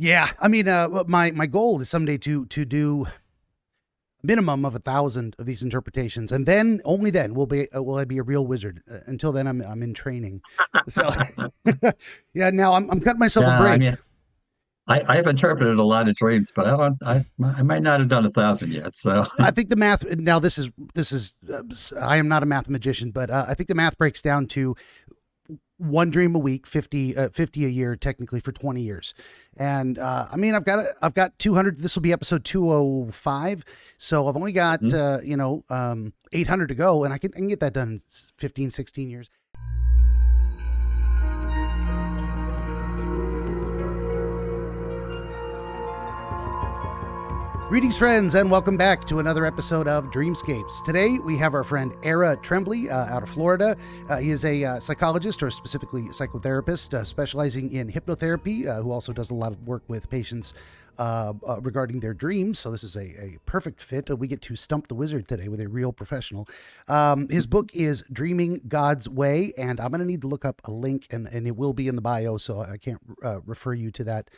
Yeah, I mean, my goal is someday to do a minimum of 1,000 of these interpretations, and then only then will I be a real wizard. Until then, I'm in training. So, yeah, now I'm cutting myself a Yeah, I break. mean, I've interpreted a lot of dreams, but I might not have done 1,000 yet. So I think the math now this is I am not a mathematician, but I think the math breaks down to one dream a week, 50 a year, technically for 20 years. And I mean, I've got 200. This will be episode 205. So I've only got, Mhm. 800 to go, and I can get that done in 15, 16 years. Greetings, friends, and welcome back to another episode of Dreamscapes. Today, we have our friend Era Tremblay out of Florida. He is a psychologist, or specifically psychotherapist, specializing in hypnotherapy, who also does a lot of work with patients regarding their dreams. So this is a perfect fit. We get to stump the wizard today with a real professional. His book is Dreaming God's Way, and I'm going to need to look up a link, and it will be in the bio, so I can't refer you to that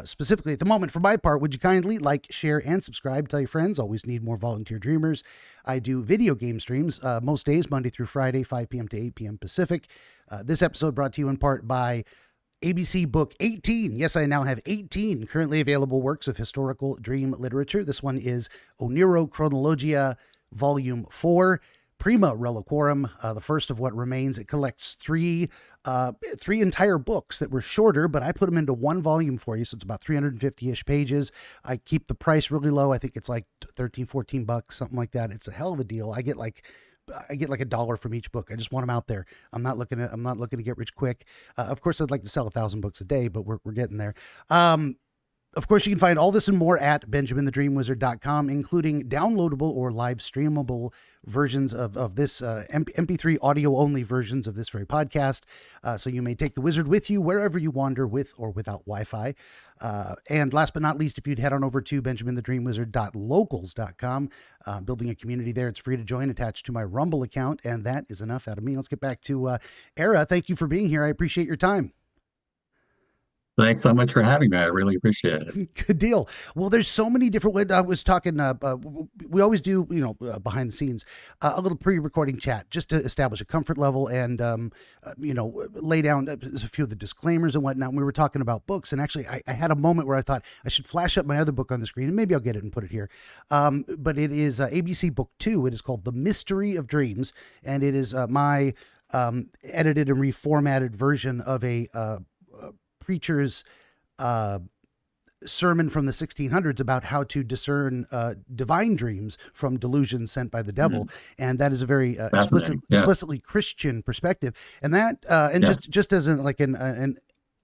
specifically at the moment. For my part, would you kindly like, share, and subscribe? Tell your friends. Always need more volunteer dreamers. I do video game streams most days, Monday through Friday, 5 p.m. to 8 p.m. Pacific. This episode brought to you in part by ABC Book 18. Yes, I now have 18 currently available works of historical dream literature. This one is Oniro Chronologia, Volume 4. Prima Reliquorum, the first of what remains. It collects three entire books that were shorter, but I put them into one volume for you, so it's about 350-ish pages. I keep the price really low. I think it's like 13, 14 bucks, something like that. It's a hell of a deal. I get like $1 from each book. I just want them out there. I'm not looking to get rich quick. Of course, I'd like to sell 1,000 books a day, but we're getting there. Of course, you can find all this and more at BenjaminTheDreamWizard.com, including downloadable or live streamable versions of this MP3 audio only versions of this very podcast. So you may take the wizard with you wherever you wander, with or without Wi-Fi. And last but not least, if you'd head on over to BenjaminTheDreamWizard.locals.com, building a community there. It's free to join, attached to my Rumble account. And that is enough out of me. Let's get back to Era. Thank you for being here. I appreciate your time. Thanks so much for having me. I really appreciate it. Good deal. Well, there's so many different ways. I was talking, we always do, behind the scenes, a little pre-recording chat just to establish a comfort level and, lay down a few of the disclaimers and whatnot. And we were talking about books. And actually, I had a moment where I thought I should flash up my other book on the screen, and maybe I'll get it and put it here. But it is ABC Book 2. It is called The Mystery of Dreams. And it is my edited and reformatted version of a preacher's sermon from the 1600s about how to discern divine dreams from delusions sent by the devil. Mhm. And that is a very Fascinating. Yeah. explicitly Christian perspective. And that and just Yes. just as an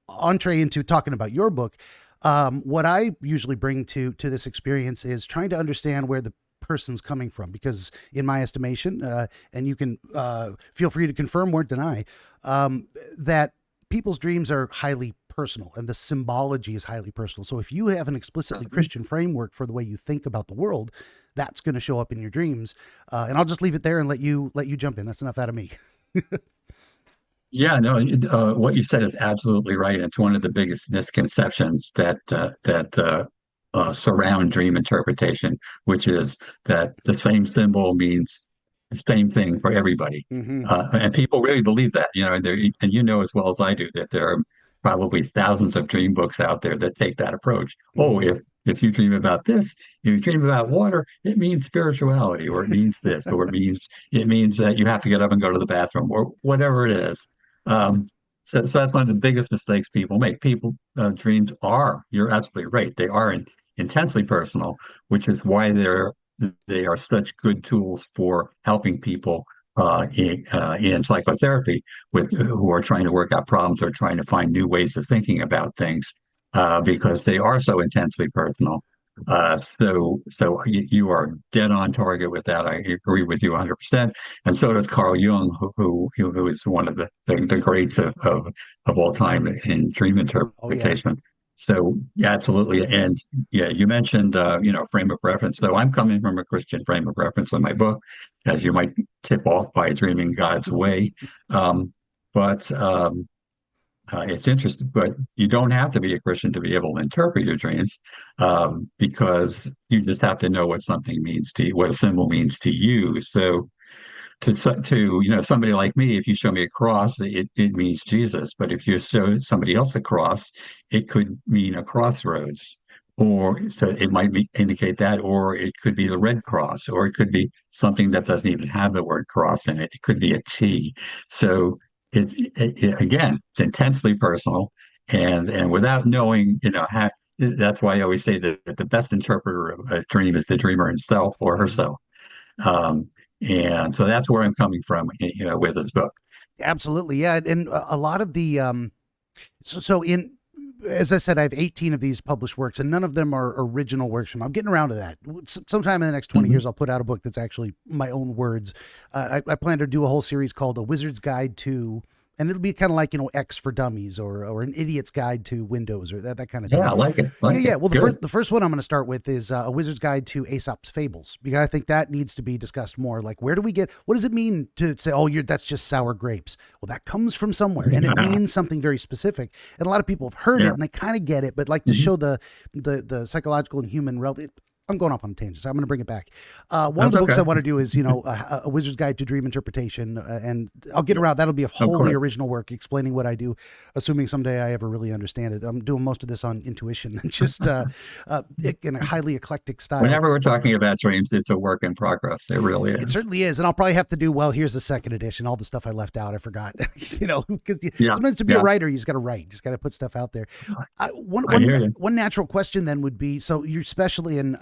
entree into talking about your book, what I usually bring to this experience is trying to understand where the person's coming from, because in my estimation, and you can feel free to confirm or deny, that people's dreams are highly personal and the symbology is highly personal. So if you have an explicitly Mhm. Christian framework for the way you think about the world, that's going to show up in your dreams. And I'll just leave it there and let you jump in. That's enough out of me. Yeah, no, what you said is absolutely right. It's one of the biggest misconceptions that surround dream interpretation, which is that the same symbol means the same thing for everybody, Hmm. and people really believe that. And you know as well as I do that there are probably thousands of dream books out there that take that approach. Oh, Hmm. if you dream about this, if you dream about water, it means spirituality, or it means this, or it means that you have to get up and go to the bathroom, or whatever it is. Um, so that's one of the biggest mistakes people make. Dreams are, you're absolutely right. They are intensely personal, which is why they are such good tools for helping people in psychotherapy with who are trying to work out problems or trying to find new ways of thinking about things, because they are so intensely personal. So you are dead on target with that. I agree with you 100%. And so does Carl Jung, who is one of the greats of all time in dream Oh yeah. interpretation. So yeah, absolutely. And yeah, you mentioned frame of reference. So I'm coming from a Christian frame of reference in my book, as you might tip off by Dreaming God's Way. Um, but it's interesting, but you don't have to be a Christian to be able to interpret your dreams, because you just have to know what something means to you, what a symbol means to you. So to somebody like me, if you show me a cross, it means Jesus. But if you show somebody else a cross, it could mean a crossroads, or so it might indicate that, or it could be the Red Cross, or it could be something that doesn't even have the word cross in it. It could be a T. So again, it's intensely personal, and without knowing, how. That's why I always say that the best interpreter of a dream is the dreamer himself or Mhm. herself. Um, and so that's where I'm coming from, with this book. Absolutely, yeah, and a lot of the so in as I said, I have 18 of these published works, and none of them are original works from. I'm getting around to that. Sometime in the next 20 Mhm. years, I'll put out a book that's actually my own words. I plan to do a whole series called "A Wizard's Guide to," and it'll be kind of like X for Dummies or an Idiot's Guide to Windows or that kind of Yeah, thing. I like it. Yeah, Like yeah. it. Well, Good. the first one I'm going to start with is A Wizard's Guide to Aesop's Fables, because I think that needs to be discussed more. Like, where do we get? What does it mean to say, "Oh, that's just sour grapes"? Well, that comes from somewhere, and it means something very specific. And a lot of people have heard it, and they Yes. kind of get it, but like to Mhm. show the psychological and human realm. I'm going off on a tangent, so I'm going to bring it back. One of That's the books I okay. want to do is, a Wizard's Guide to Dream Interpretation, and I'll get around. Yes, That'll be a of wholly course. original work explaining what I do, assuming someday I ever really understand it. I'm doing most of this on intuition and just in a highly eclectic style. Whenever we're talking about dreams, it's a work in progress. It really It is. certainly is, and I'll probably have to do well. Here's the second edition. All the stuff I left out, I forgot. Because Yeah, sometimes to be a yeah. writer, you just got to write. You just got to put stuff out there. I hear you. One natural question then would be: so you're especially in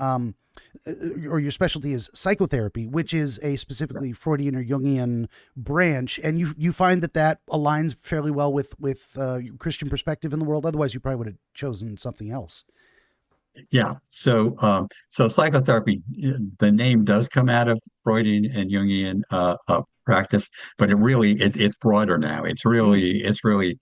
or your specialty is psychotherapy, which is a specifically Freudian or Jungian branch, and you find that aligns fairly well with your Christian perspective in the world. Otherwise, you probably would have chosen something else. Yeah. So psychotherapy, the name does come out of Freudian and Jungian practice, but it's broader now. Mm, It's really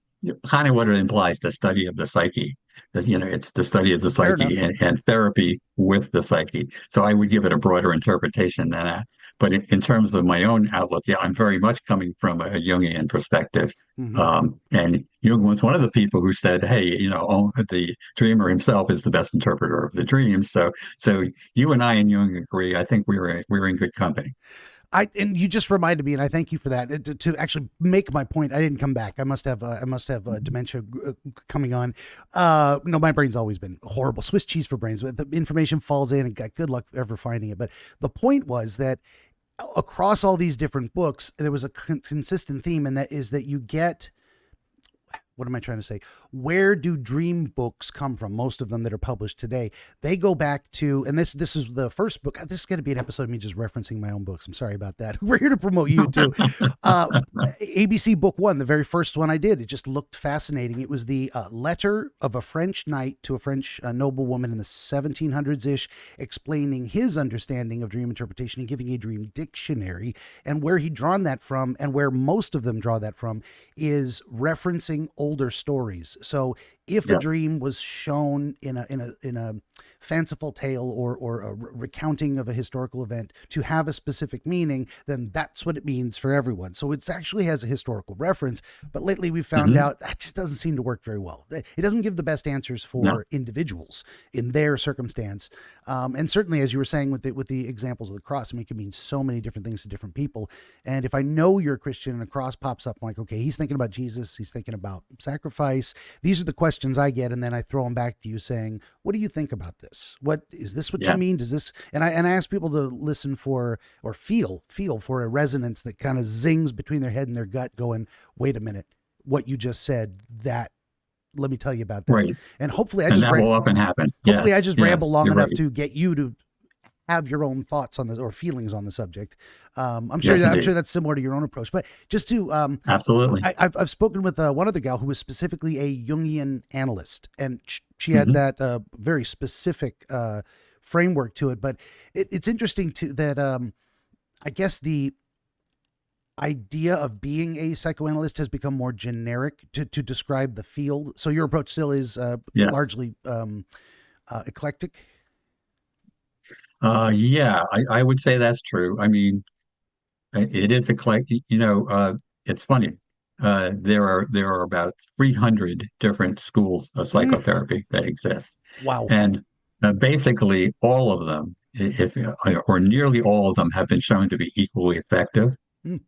kind of what it implies, the study of the psyche. It's the study of the fair psyche enough. and therapy with the psyche. So I would give it a broader interpretation than that. But in terms of my own outlook, yeah, I'm very much coming from a Jungian perspective. Hmm. And Jung was one of the people who said, "Hey, the dreamer himself is the best interpreter of the dreams." So you and I and Jung agree. I think we're in good company. And you just reminded me, and I thank you for that. To actually make my point, I didn't come back. I must have dementia coming on. No, my brain's always been horrible. Swiss cheese for brains. The information falls in, and good luck ever finding it. But the point was that across all these different books, there was a consistent theme, and that is that you get, what am I trying to say? Where do dream books come from? Most of them that are published today, they go back to, and this is the first book. This is going to be an episode of me just referencing my own books. I'm sorry about that. We're here to promote you too. Uh, ABC Book One, the very first one I did, it just looked fascinating. It was the letter of a French knight to a French noblewoman in the 1700s ish, explaining his understanding of dream interpretation and giving a dream dictionary. And where he drawn that from, and where most of them draw that from, is referencing older stories. So if a Yes. dream was shown in a fanciful tale or a recounting of a historical event to have a specific meaning, then that's what it means for everyone. So it actually has a historical reference. But lately we found Hmm. out that just doesn't seem to work very well. It doesn't give the best answers No. for individuals in their circumstance. And certainly, as you were saying with the examples of the cross, I mean, it can mean so many different things to different people. And if I know you're a Christian and a cross pops up, I'm like, okay, he's thinking about Jesus, he's thinking about sacrifice. These are the questions I get, and then I throw them back to you saying, what do you think about this? What is this what you Yeah. mean? Does this, and I ask people to listen for, or feel for a resonance that kind of zings between their head and their gut, going, wait a minute, what you just said, that, let me tell you about that. Right. And And that will often happen. hopefully I Yes. just ramble Yes. long You're enough right. to get you to have your own thoughts on this or feelings on the subject. Yes, I'm sure indeed. that's similar to your own approach. But just to, Absolutely. I've spoken with one other gal who was specifically a Jungian analyst, and she had Hmm. that very specific framework to it. But it's interesting to that. I guess the idea of being a psychoanalyst has become more generic to describe the field. So your approach still is Yes. largely eclectic. Yeah, I would say that's true. I mean, it is eclectic. It's funny. there are about 300 different schools of Mm, psychotherapy that exist, wow. and basically all of them, if or nearly all of them, have been shown to be equally effective. Mm,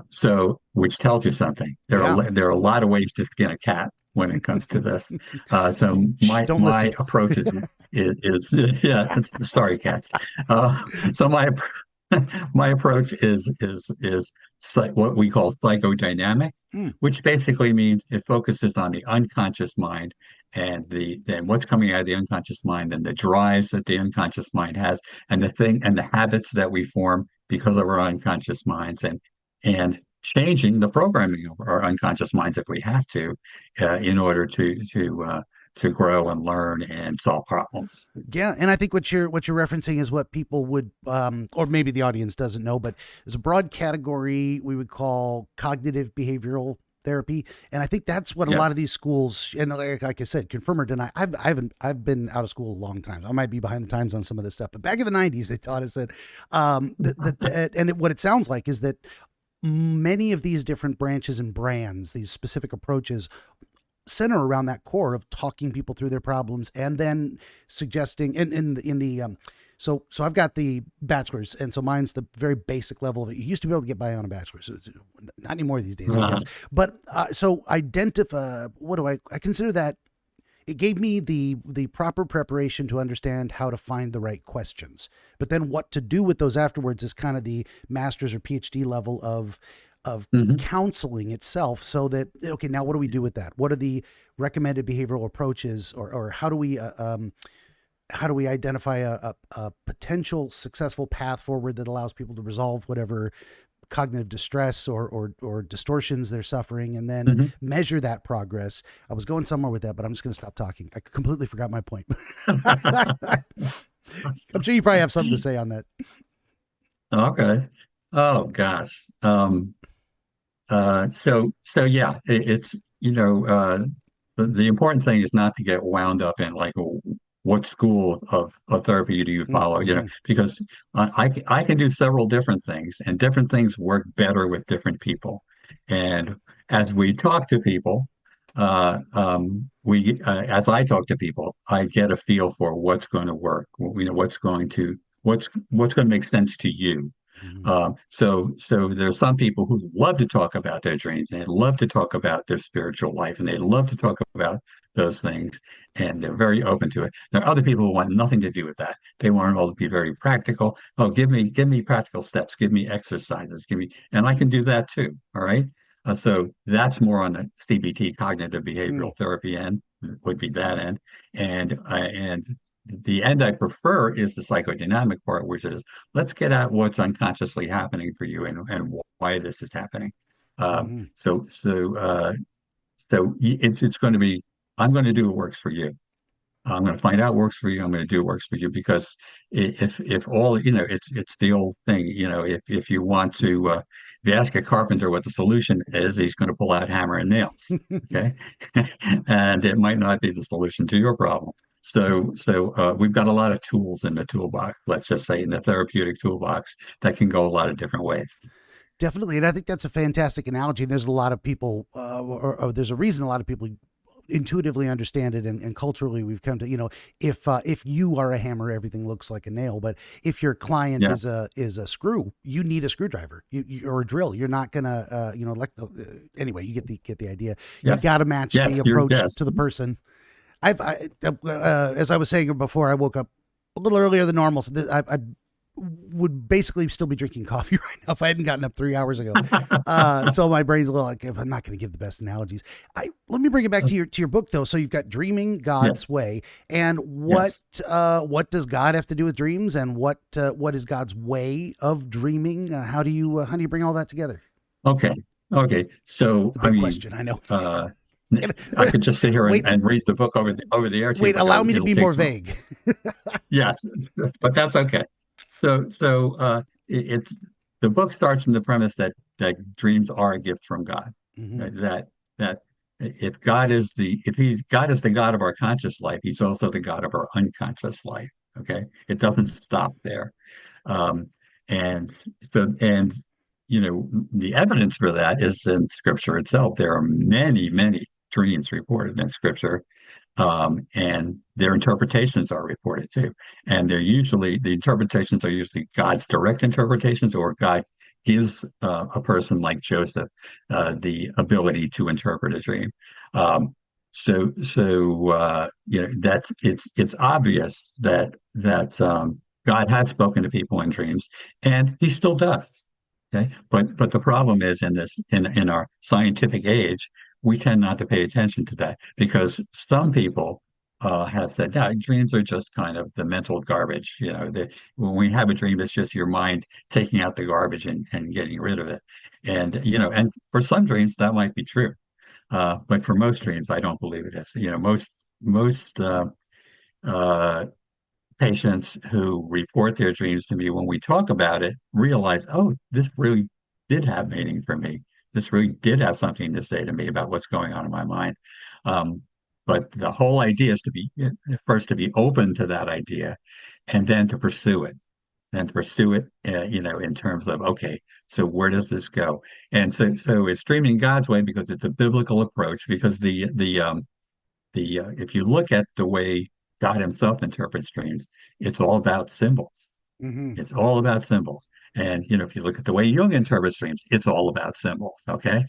So, which tells you something. yeah. There are a lot of ways to skin a cat when it comes to this. So Shh, don't my listen. approach is yeah, sorry, cats. So my approach is what we call psychodynamic, Mm, which basically means it focuses on the unconscious mind and the then what's coming out of the unconscious mind and the drives that the unconscious mind has and the habits that we form because of our unconscious minds and changing the programming of our unconscious minds if we have to, in order to grow and learn and solve problems. yeah, and I think what you're referencing is what people would, or maybe the audience doesn't know, but there's a broad category we would call cognitive behavioral therapy, and I think that's what a lot of Yes. these schools, and like I said, confirm or deny. I've been out of school a long time. I might be behind the times on some of this stuff, but back in the '90s, they taught us that, what it sounds like is that many of these different branches and brands, these specific approaches, center around that core of talking people through their problems and then suggesting in the so I've got the bachelor's, and so mine's the very basic level of it. You used to be able to get by on a bachelor's, so not anymore these days, I Uh, guess. But so identify, what do I consider that it gave me the proper preparation to understand how to find the right questions. But then what to do with those afterwards is kind of the master's or PhD level of mhm. counseling itself, so that, okay, now what do we do with that? What are the recommended behavioral approaches, or how do we identify a potential successful path forward that allows people to resolve whatever cognitive distress or distortions they're suffering, and then Mhm. measure that progress. I was going somewhere with that, but I'm just going to stop talking. I completely forgot my point. I'm sure you probably have something to say on that. Okay. Oh gosh. So yeah, it's the important thing is not to get wound up in like what school of therapy do you follow, Mm-hmm. because I can do several different things and different things work better with different people. And as we talk to people, as I talk to people, I get a feel for what's going to work, what's going to make sense to you. Mm-hmm. So there's some people who love to talk about their dreams and they love to talk about their spiritual life and they love to talk about those things and they're very open to it. There are other people who want nothing to do with that. They want it all to be very practical. Oh, give me practical steps, give me exercises, and I can do that too. All right. So that's more on the CBT, cognitive Mm-hmm. behavioral therapy end, would be that end, and the end I prefer is the psychodynamic part, which is let's get at what's unconsciously happening for you and why this is happening. Um, Mm-hmm. so so uh, it's going to be I'm going to do what works for you. I'm going to find out what works for you. I'm going to do what works for you because if all it's the old thing. If you want to if you ask a carpenter what the solution is, he's going to pull out hammer and nails. Okay, and it might not be the solution to your problem. So we've got a lot of tools in the toolbox. Let's just say in the therapeutic toolbox that can go a lot of different ways. Definitely, and I think that's a fantastic analogy. There's a lot of people, or there's a reason a lot of people intuitively understand it, and culturally we've come to, if you are a hammer, everything looks like a nail. But if your client is Yes, a screw, you need a screwdriver, or a drill. You're not gonna, anyway, you get the idea. You got yes, to match the yes. You're approach yes. to the person. As I was saying before, I woke up a little earlier than normal, so I would basically still be drinking coffee right now if I hadn't gotten up 3 hours ago. So my brain's a little like, I'm not going to give the best analogies. Let me bring it back to your book though. So you've got Dreaming God's Yes, Way, and what yes. what does God have to do with dreams, and what is God's way of dreaming? How do you bring all that together? Okay. Okay. So, It's a I big mean, question, I know. uh, I could just sit here Wait, and read the book over the air to you, wait. but Allow me to it'll be take more too. vague. Yes, but that's okay. It's the book starts from the premise that dreams are a gift from God. Hmm. That if God is the God of our conscious life, He's also the God of our unconscious life. Okay, it doesn't stop there. Um, and and the evidence for that is in Scripture itself. There are many, many dreams reported in Scripture, and their interpretations are reported too. And the interpretations are usually God's direct interpretations, or God gives a person like Joseph the ability to interpret a dream. Um, that's it's obvious that God has spoken to people in dreams, and He still does. Okay, but the problem is in our scientific age, we tend not to pay attention to that because some people have said, yeah, dreams are just kind of the mental garbage. When we have a dream, it's just your mind taking out the garbage and getting rid of it. And for some dreams, that might be true. But for most dreams, I don't believe it is. Most uh, patients who report their dreams to me, when we talk about it, realize, oh, this really did have meaning for me. This really did have something to say to me about what's going on in my mind. Um, but the whole idea is to be first to be open to that idea, and then to pursue it, in terms of, okay, so where does this go? And so it's dreaming God's way because it's a biblical approach. Because the if you look at the way God Himself interprets dreams, it's all about symbols. Hmm. It's all about symbols. And if you look at the way Jung interprets dreams, it's all about symbols. Okay,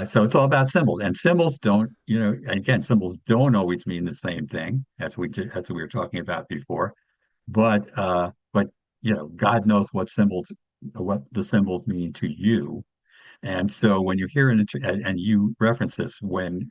so it's all about symbols, and symbols don't, again, symbols don't always mean the same thing as we were talking about before. But God knows what the symbols mean to you, and so when you hear and you reference this, when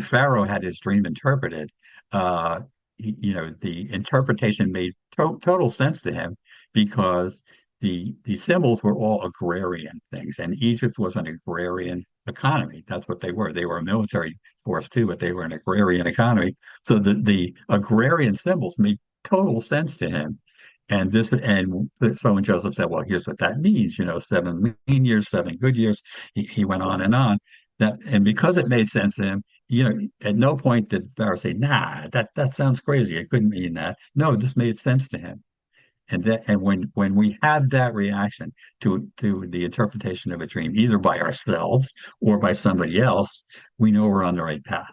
Pharaoh had his dream interpreted, uh, the interpretation made total sense to him because the symbols were all agrarian things, and Egypt was an agrarian economy. That's what they were. They were a military force too, but they were an agrarian economy. So the agrarian symbols made total sense to him. And when Joseph said, "Well, here's what that means," 7 lean years, 7 good years. He went on and on. And because it made sense to him, at no point did Pharaoh say, "Nah, that sounds crazy. It couldn't mean that." No, this made sense to him. And when we have that reaction to the interpretation of a dream, either by ourselves or by somebody else, we know we're on the right path.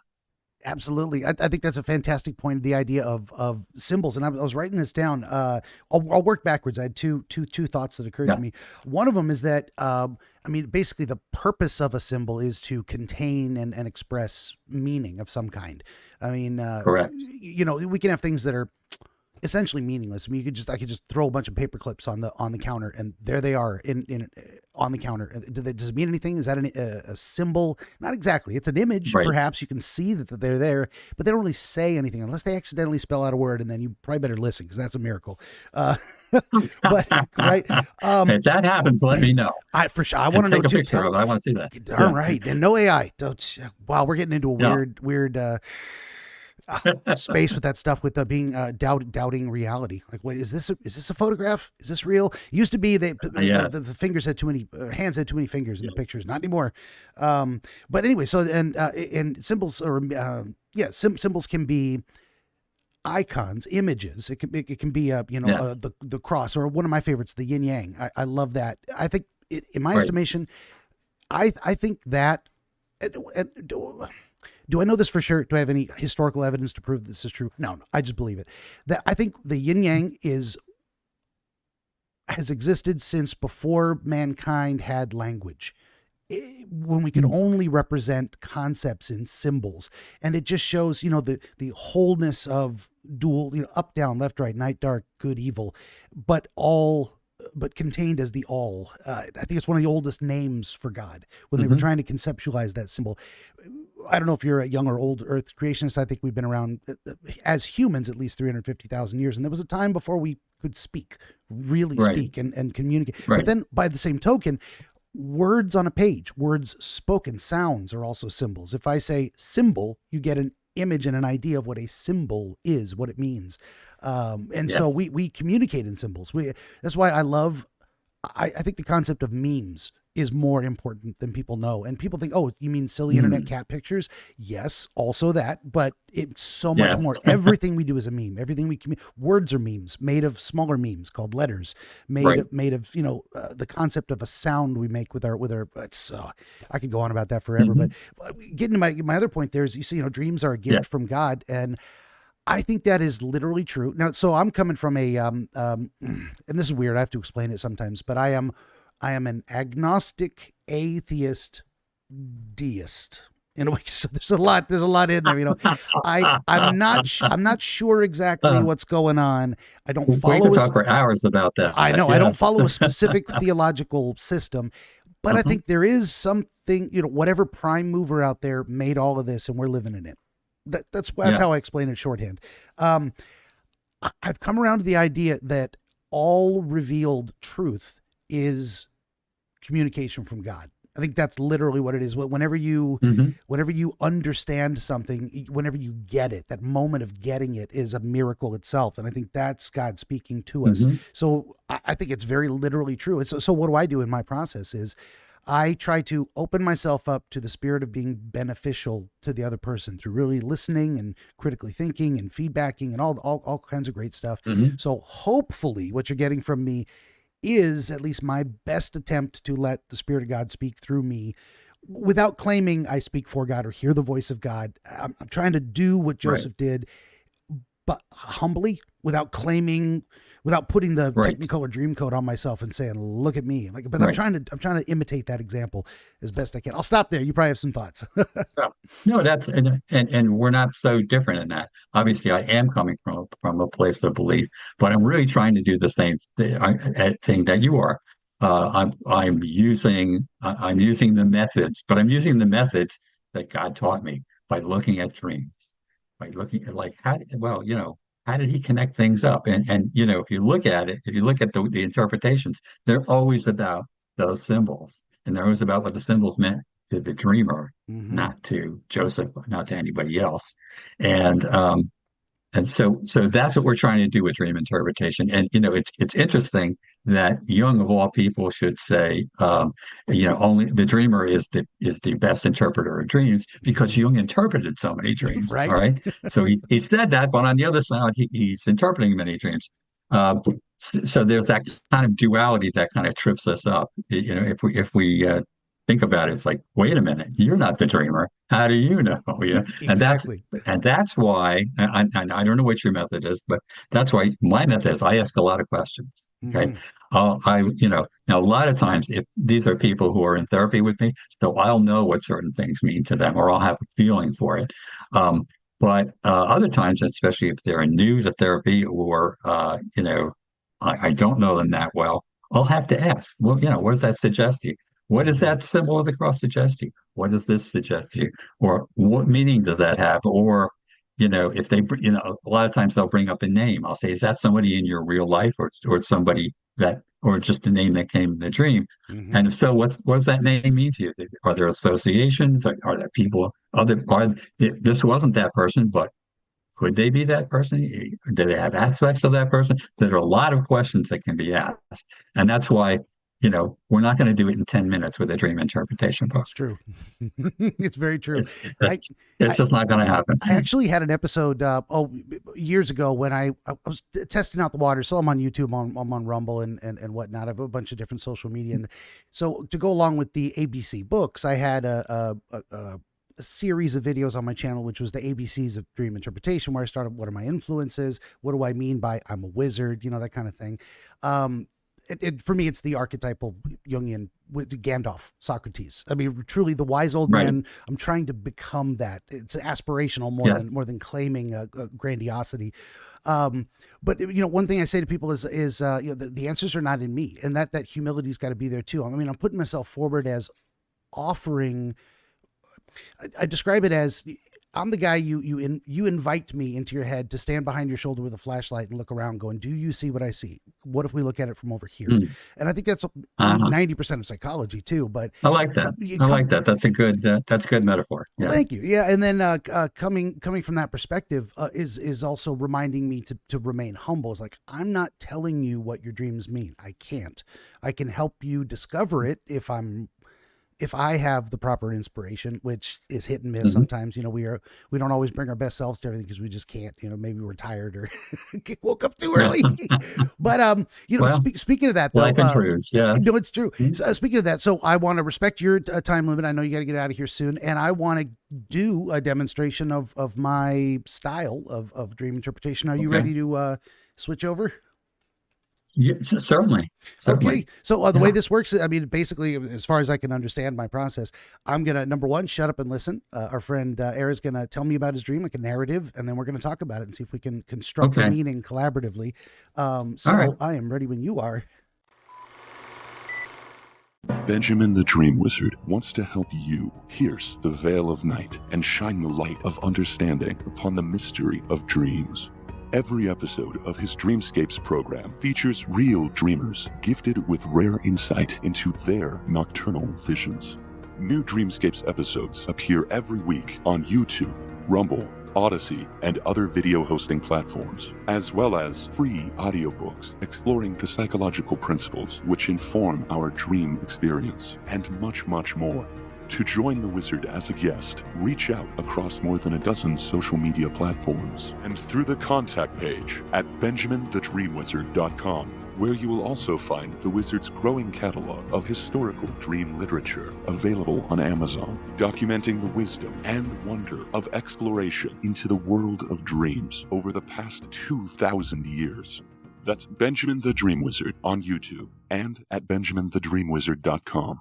Absolutely. I think that's a fantastic point. The idea of symbols. And I was writing this down. I'll work backwards. I had two thoughts that occurred to me. Yes, One of them is that, I mean, basically the purpose of a symbol is to contain and express meaning of some kind. I mean, correct. we can have things that are essentially meaningless. I mean, I could just throw a bunch of paper clips on the counter, and there they are in on the counter. Does it mean anything? Is that a symbol? Not exactly. It's an image. Right. Perhaps you can see that they're there, but they don't really say anything unless they accidentally spell out a word, and then you probably better listen because that's a miracle. Uh, but right, If that happens, let me know I for sure I want and to know take a too. picture of it. I want to see that. Darn Yeah. right, and no AI. Don't. Wow, we're getting into a Yeah. weird space with that stuff with the being doubting reality. Like, wait, is this a photograph? Is this real? It used to be the Yes. fingers had too many hands had too many fingers in the Yes. pictures. Not anymore. But anyway, so and symbols or symbols can be icons, images. It can be Yes. the cross, or one of my favorites, the yin yang. I love that. I think in my Right. estimation, I think that. And do I know this for sure? Do I have any historical evidence to prove this is true? No, I just believe it. That I think the yin yang has existed since before mankind had language. When we could Mm. only represent concepts in symbols, and it just shows, the wholeness of dual, up, down, left, right, night, dark, good, evil, but all, but contained as the all. I think it's one of the oldest names for God when they were Hmm. trying to conceptualize that symbol. I don't know if you're a young or old Earth creationist. I think we've been around as humans at least 350,000 years. And there was a time before we could speak, really Right. speak and communicate. But Right. then by the same token, words on a page, words spoken, sounds are also symbols. If I say symbol, you get an image and an idea of what a symbol is, what it means. And so Yes. we communicate in symbols. That's why I think the concept of memes is more important than people know. And people think, oh, you mean silly internet Mm. cat pictures? Yes, also that, but it's so much more. Yes. Everything we do is a meme. Everything we words are memes made of smaller memes called letters, Right. made of the concept of a sound we make with our It's I could go on about that forever, but Hmm. getting to my other point there is, you see, dreams are a gift Yes. from God, and I think that is literally true. Now, so I'm coming from and this is weird. I have to explain it sometimes, but I am an agnostic, atheist, deist in a way. So there's a lot in there. I'm not sure exactly Uh, what's going on. I don't we could follow talk for hours about that. I know I don't Yes. follow a specific theological system, but I Uh-huh. think there is something, whatever prime mover out there made all of this, and we're living in it. That's Yeah. how I explain it shorthand. Um, I've come around to the idea that all revealed truth is communication from God. I think that's literally what it is. Hmm. Whenever you understand something, whenever you get it, that moment of getting it is a miracle itself. And I think that's God speaking to us. Hmm. So I think it's very literally true. So what do I do in my process is I try to open myself up to the spirit of being beneficial to the other person through really listening and critically thinking and feedbacking and all kinds of great stuff. Hmm. So hopefully what you're getting from me is at least my best attempt to let the Spirit of God speak through me without claiming I speak for God or hear the voice of God. I'm trying to do what Right. Joseph did, but humbly, without putting the Right. Technicolor Dreamcoat on myself and saying, "Look at me." Like, but Right. I'm trying to imitate that example as best I can. I'll stop there. You probably have some thoughts. Yeah. No, that's and we're not so different in that. Obviously, I am coming from a place of belief, but I'm really trying to do the same thing that you are. I'm using the methods, but I'm using the methods that God taught me by looking at dreams, by looking at like how did he connect things up? And if you look at it, if you look at the interpretations, they're always about those symbols, and they're always about what the symbols meant to the dreamer, Mm-hmm. not to Joseph, not to anybody else. And so that's what we're trying to do with dream interpretation. And it's interesting that Jung of all people should say, only the dreamer is the best interpreter of dreams because Jung interpreted so many dreams. All Right? right. So he said that, but on the other side, he's interpreting many dreams. So there's that kind of duality that kind of trips us up. If we think about it, it's like, wait a minute, you're not the dreamer. How do you know? Yeah, and that's Exactly. and that's why I don't know what your method is, but that's why my method is I ask a lot of questions. Okay. Mm-hmm. Now a lot of times if these are people who are in therapy with me, so I'll know what certain things mean to them or I'll have a feeling for it. But other times, especially if they're new to therapy or, I don't know them that well, I'll have to ask, well, what does that suggest to you? What does Mm-hmm. that symbol of the cross suggest to you? What does this suggest to you? Or what meaning does that have? Or, if a lot of times they'll bring up a name. I'll say, is that somebody in your real life or somebody or just a name that came in the dream? Mm-hmm. And if so, what does that name mean to you? Are there associations? Are there people, this wasn't that person, but could they be that person? Do they have aspects of that person? There are a lot of questions that can be asked. And that's why, we're not going to do it in 10 minutes with a dream interpretation book. It's true. It's very true. It's I, it's, it's I just not going to happen. I actually had an episode years ago when I was testing out the water. So I'm on YouTube, I'm on Rumble and whatnot. I have a bunch of different social media, and so to go along with the ABC books, I had a series of videos on my channel, which was the ABCs of dream interpretation, where I started, what are my influences? What do I mean by I'm a wizard? That kind of thing. For me, it's the archetypal Jungian with Gandalf, Socrates. I mean, truly the wise old Right. man. I'm trying to become that. It's aspirational more Yes. than claiming a grandiosity. But one thing I say to people is the answers are not in me, and that humility's got to be there too. I mean, I'm putting myself forward as offering. I describe it as I'm the guy you invite me into your head to stand behind your shoulder with a flashlight and look around, going, "Do you see what I see? What if we look at it from over here?" Mm. And I think that's Uh-huh. 90% of psychology too. But I like that. you I come like that. That's a good metaphor. Well, Yeah. thank you. Yeah, and then coming from that perspective is also reminding me to remain humble. It's like I'm not telling you what your dreams mean. I can't. I can help you discover it if I have the proper inspiration, which is hit and miss Hmm. sometimes. We don't always bring our best selves to everything because we just can't. Maybe we're tired or woke up too Yeah. early. But Well, speaking of that though, life intrudes. no, Yes. it's true. Mm. So, speaking of that, so I want to respect your time limit. I know you got to get out of here soon, and I want to do a demonstration of my style of dream interpretation. Are you Okay. ready to switch over? Yes, certainly. Okay. Certainly. So the way Yeah. this works, I mean, basically, as far as I can understand my process, I'm gonna number one, shut up and listen. Our friend Era's gonna tell me about his dream, like a narrative, and then we're gonna talk about it and see if we can construct a Okay. meaning collaboratively. All right. So I am ready when you are. Benjamin the Dream Wizard wants to help you pierce the veil of night and shine the light of understanding upon the mystery of dreams. Every episode of his Dreamscapes program features real dreamers gifted with rare insight into their nocturnal visions. New Dreamscapes episodes appear every week on YouTube, Rumble, Odyssey, and other video hosting platforms, as well as free audiobooks exploring the psychological principles which inform our dream experience, and much, much more. To join the wizard as a guest, reach out across more than a dozen social media platforms and through the contact page at benjaminthedreamwizard.com, where you will also find the wizard's growing catalog of historical dream literature available on Amazon, documenting the wisdom and wonder of exploration into the world of dreams over the past 2,000 years. That's Benjamin the Dream Wizard on YouTube and at benjaminthedreamwizard.com.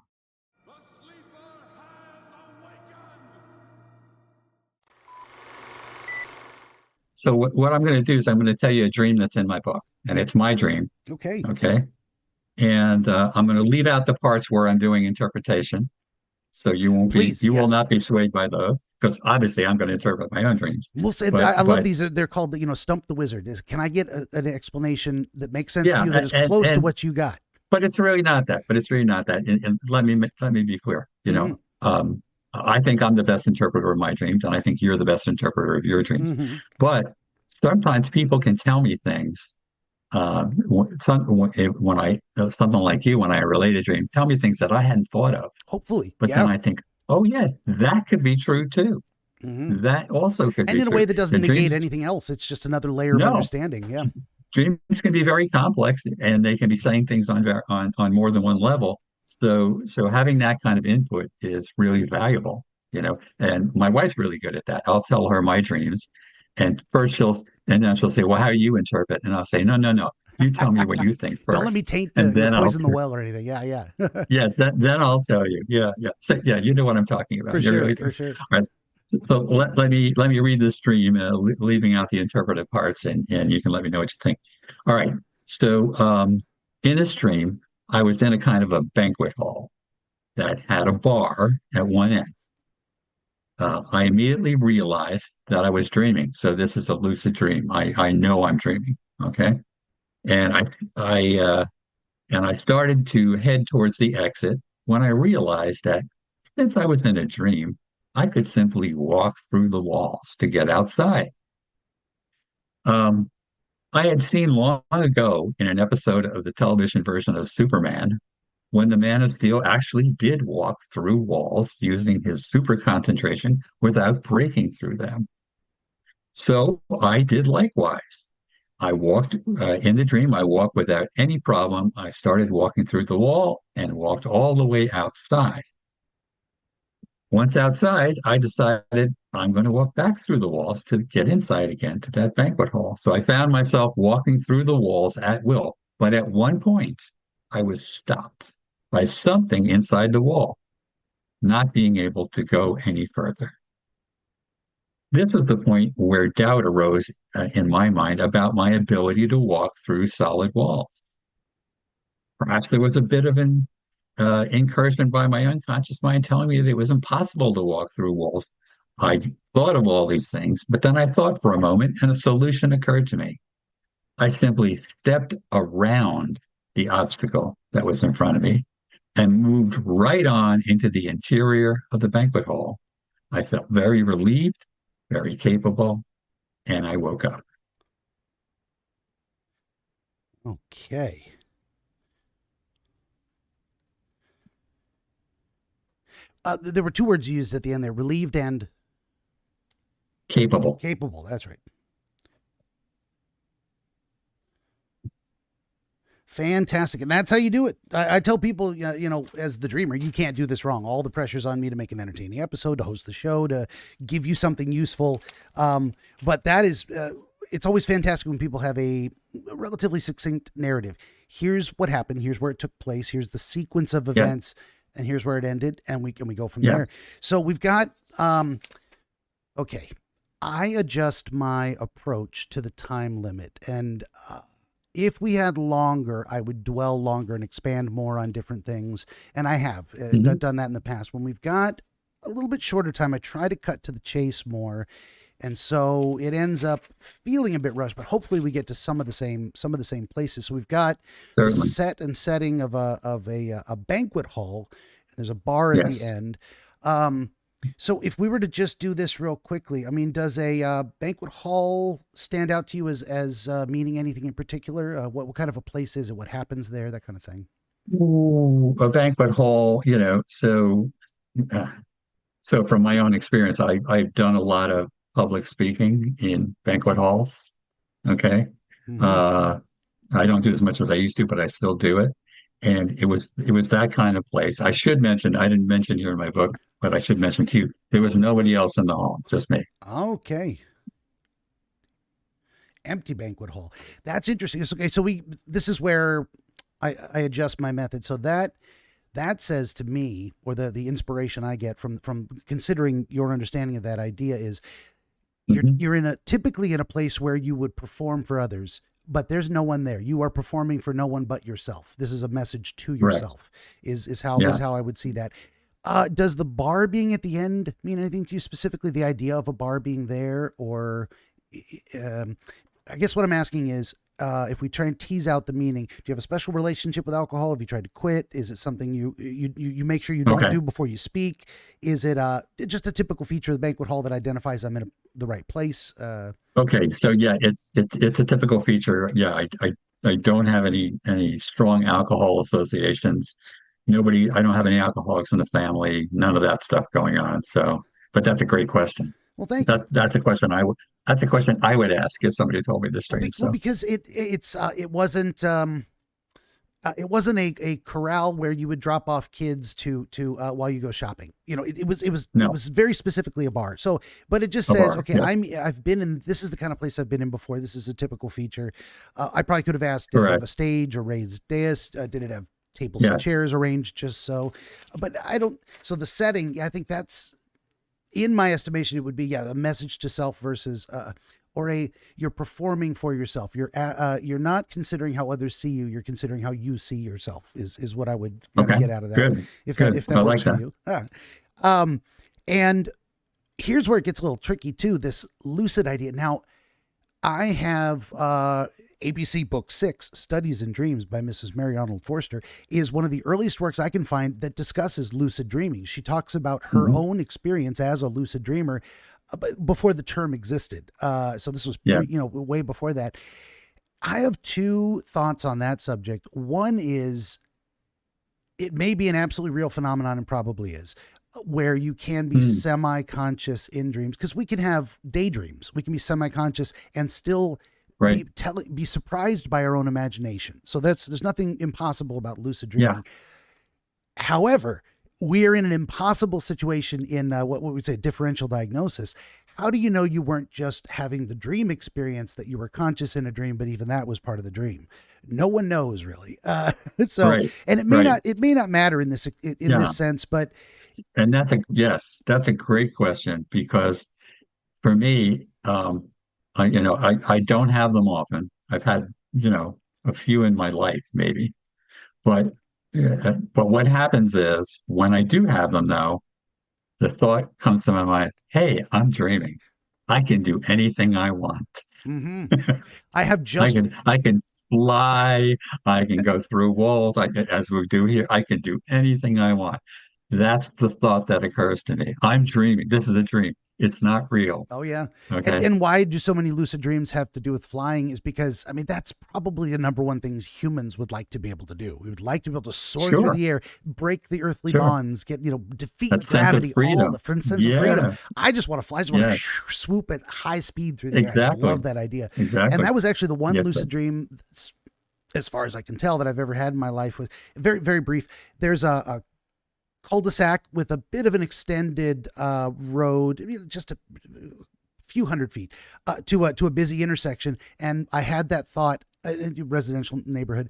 So what I'm going to do is I'm going to tell you a dream that's in my book, and it's my dream. Okay. Okay. And I'm going to leave out the parts where I'm doing interpretation. So Please, you will yes. not be swayed by those, because obviously I'm going to interpret my own dreams. We'll say I love But these. They're called, Stump the Wizard. Can I get an explanation that makes sense to yeah, you that is close to and what you got? but it's really not that. But it's really not that. And let me be clear. Mm-hmm. I think I'm the best interpreter of my dreams, and I think you're the best interpreter of your dreams. Mm-hmm. But sometimes people can tell me things. When I something like you, when I relate a dream, tell me things that I hadn't thought of. Hopefully, But then yeah. I think, oh yeah, that could be true too. Mm-hmm. That also could And be in a true. way that doesn't And negate dreams, anything else. It's just another layer of no, understanding. Yeah. dreams can be very complex, and they can be saying things on more than one level. So having that kind of input is really valuable, you know. And my wife's really good at that. I'll tell her my dreams, and and then she'll say, "Well, how do you interpret?" And I'll say, "No, no, no. You tell me what you think Don't let me first, taint and or then I'll poison the well or anything. Yeah, yeah. yes, then I'll tell you. Yeah, yeah. So yeah, you know what I'm talking about. For You sure, really do. for sure. All right. So let me read this dream, leaving out the interpretive parts, and you can let me know what you think. All right. So in this dream, I was in a kind of a banquet hall that had a bar at one end. I immediately realized that I was dreaming. So this is a lucid dream. I know I'm dreaming. Okay. And I started to head towards the exit when I realized that since I was in a dream, I could simply walk through the walls to get outside. Um, I had seen long ago in an episode of the television version of Superman when the Man of Steel actually did walk through walls using his super concentration without breaking through them. So I did likewise. I walked in the dream, I walked without any problem. I started walking through the wall and walked all the way outside. Once outside, I decided I'm going to walk back through the walls to get inside again to that banquet hall. So I found myself walking through the walls at will. But at one point, I was stopped by something inside the wall, not being able to go any further. This was the point where doubt arose in my mind about my ability to walk through solid walls. Perhaps there was a bit of an incursion by my unconscious mind telling me that it was impossible to walk through walls. I thought of all these things, but then I thought for a moment and a solution occurred to me. I simply stepped around the obstacle that was in front of me and moved right on into the interior of the banquet hall. I felt very relieved, very capable, and I woke up. Okay. There were two words used at the end there: relieved and Capable. capable. That's right. Fantastic. And that's how you do it. I tell people, as the dreamer, you can't do this wrong. All the pressure's on me to make an entertaining episode, to host the show, to give you something useful. But that is, it's always fantastic when people have a relatively succinct narrative. Here's what happened. Here's where it took place. Here's the sequence of events. Yes. And here's where it ended. And we go from there. So we've got, okay. I adjust my approach to the time limit. And, if we had longer, I would dwell longer and expand more on different things. And I have done that in the past. When we've got a little bit shorter time, I try to cut to the chase more. And so it ends up feeling a bit rushed, but hopefully we get to some of the same places. So we've got the set and setting of a banquet hall. There's a bar at the end. So if we were to just do this real quickly, I mean, does a banquet hall stand out to you as meaning anything in particular? What kind of a place is it? What happens there? That kind of thing. Ooh, a banquet hall, so from my own experience, I've done a lot of public speaking in banquet halls. Okay. Mm-hmm. I don't do as much as I used to, but I still do it. And it was that kind of place. I didn't mention you in my book, but I should mention to you, there was nobody else in the hall, just me. Okay. Empty banquet hall. That's interesting. Okay, so this is where I adjust my method. So that says to me, or the inspiration I get from considering your understanding of that idea is you're typically in a place where you would perform for others, but there's no one there. You are performing for no one but yourself. This is a message to yourself. Right. Is how I would see that. Does the bar being at the end mean anything to you specifically? The idea of a bar being there, or I guess what I'm asking is, if we try and tease out the meaning, do you have a special relationship with alcohol? Have you tried to quit? Is it something you make sure you don't do before you speak? Is it just a typical feature of the banquet hall that identifies I'm in the right place? Okay, so yeah, it's a typical feature. Yeah, I don't have any strong alcohol associations. I don't have any alcoholics in the family. None of that stuff going on. So, but that's a great question. Well, thank you. That's a question I would ask if somebody told me this dream. Well, because it wasn't a corral where you would drop off kids to while you go shopping. It was very specifically a bar. So, but it just says, okay, yeah. I've been in. This is the kind of place I've been in before. This is a typical feature. I probably could have asked, did it have a stage or raised dais? Did it have tables and chairs arranged just so? But I don't. So the setting, I think that's, in my estimation, it would be a message to self versus you're performing for yourself. You're not considering how others see you. You're considering how you see yourself. Is what I would get out of that. Good. If that works for you. And here's where it gets a little tricky too. This lucid idea. Now, I have ABC Book 6, Studies in Dreams by Mrs. Mary Arnold Forster, is one of the earliest works I can find that discusses lucid dreaming. She talks about her own experience as a lucid dreamer before the term existed. So this was way before that. I have two thoughts on that subject. One is, it may be an absolutely real phenomenon, and probably is, where you can be semi-conscious in dreams, because we can have daydreams. We can be semi-conscious and still be surprised by our own imagination. So there's nothing impossible about lucid dreaming. Yeah. However, we're in an impossible situation in what we would say differential diagnosis. How do you know you weren't just having the dream experience, that you were conscious in a dream, but even that was part of the dream? No one knows really. And it may not matter in this sense, but. And that's a great question, because for me, I don't have them often. I've had, a few in my life maybe, but what happens is, when I do have them though, the thought comes to my mind, hey, I'm dreaming. I can do anything I want. Hmm. I have just I can fly. I can go through walls. As we do here, I can do anything I want. That's the thought that occurs to me. I'm dreaming. This is a dream. It's not real. Oh yeah. Okay. And why do so many lucid dreams have to do with flying is because I mean that's probably the number one things humans would like to be able to do. We would like to be able to soar through Sure. the air, break the earthly Sure. bonds, get defeat That sense of gravity, all freedom. the sense of freedom. Yeah. I just want to fly. I just want Yes. to swoop at high speed through the air. I just Exactly. love that idea. And Exactly. that was actually the one Yes, lucid sir. dream, as far as I can tell, that I've ever had in my life. Was very very brief. There's a cul-de-sac with a bit of an extended road, just a few hundred feet to a busy intersection. And I had that thought, residential neighborhood,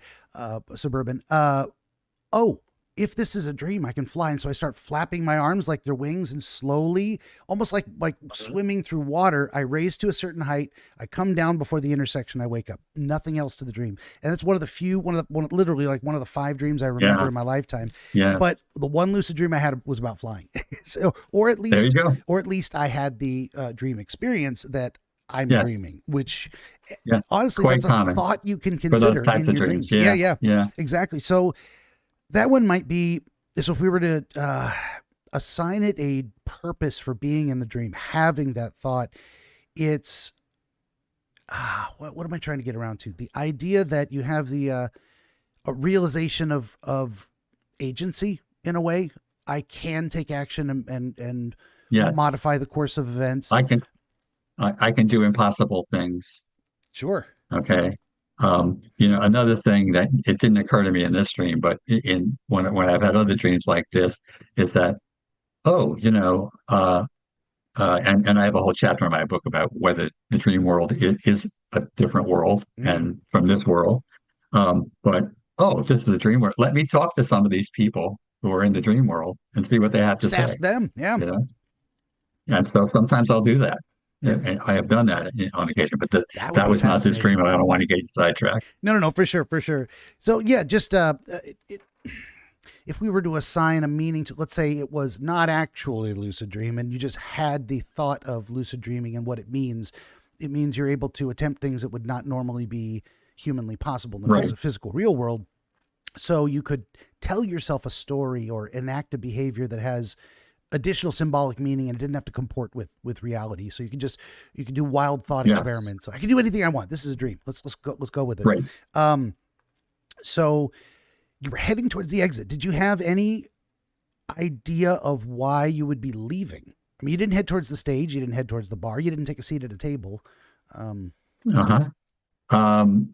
suburban, oh, if this is a dream, I can fly. And so I start flapping my arms like they're wings and slowly, almost like swimming through water, I raise to a certain height. I come down before the intersection. I wake up. Nothing else to the dream. And that's one of the few, literally like one of the 5 dreams I remember Yeah. in my lifetime. Yes. But the one lucid dream I had was about flying. So, or at There you least go. I had the dream experience that I'm Yes. dreaming, which Yeah. honestly, Quite that's a common thought you can for those consider types in of your dreams. dreams. Yeah. Yeah, Yeah. exactly. So that one might be, so if we were to assign it a purpose for being in the dream, having that thought, it's, what am I trying to get around to? The idea that you have a realization of agency in a way. I can take action and Yes. modify the course of events. I can do impossible things. Sure. Okay. Another thing that it didn't occur to me in this dream, but when I've had other dreams like this, is that, oh, and I have a whole chapter in my book about whether the dream world is a different world and from this world. But oh, this is a dream world. Let me talk to some of these people who are in the dream world and see what they have to Just say. ask them. Yeah. You know, and so sometimes I'll do that. Yeah. And I have done that on occasion, but That would that be was not this fascinating. dream. I don't want to get sidetracked. No, for sure. So yeah, just if we were to assign a meaning to, let's say it was not actually a lucid dream and you just had the thought of lucid dreaming and what it means you're able to attempt things that would not normally be humanly possible in the Right. physical real world. So you could tell yourself a story or enact a behavior that has additional symbolic meaning and it didn't have to comport with reality. So you can do wild thought Yes. experiments. So I can do anything I want. This is a dream. Let's go with it. Right. So you were heading towards the exit. Did you have any idea of why you would be leaving? I mean, you didn't head towards the stage. You didn't head towards the bar. You didn't take a seat at a table. Uh-huh.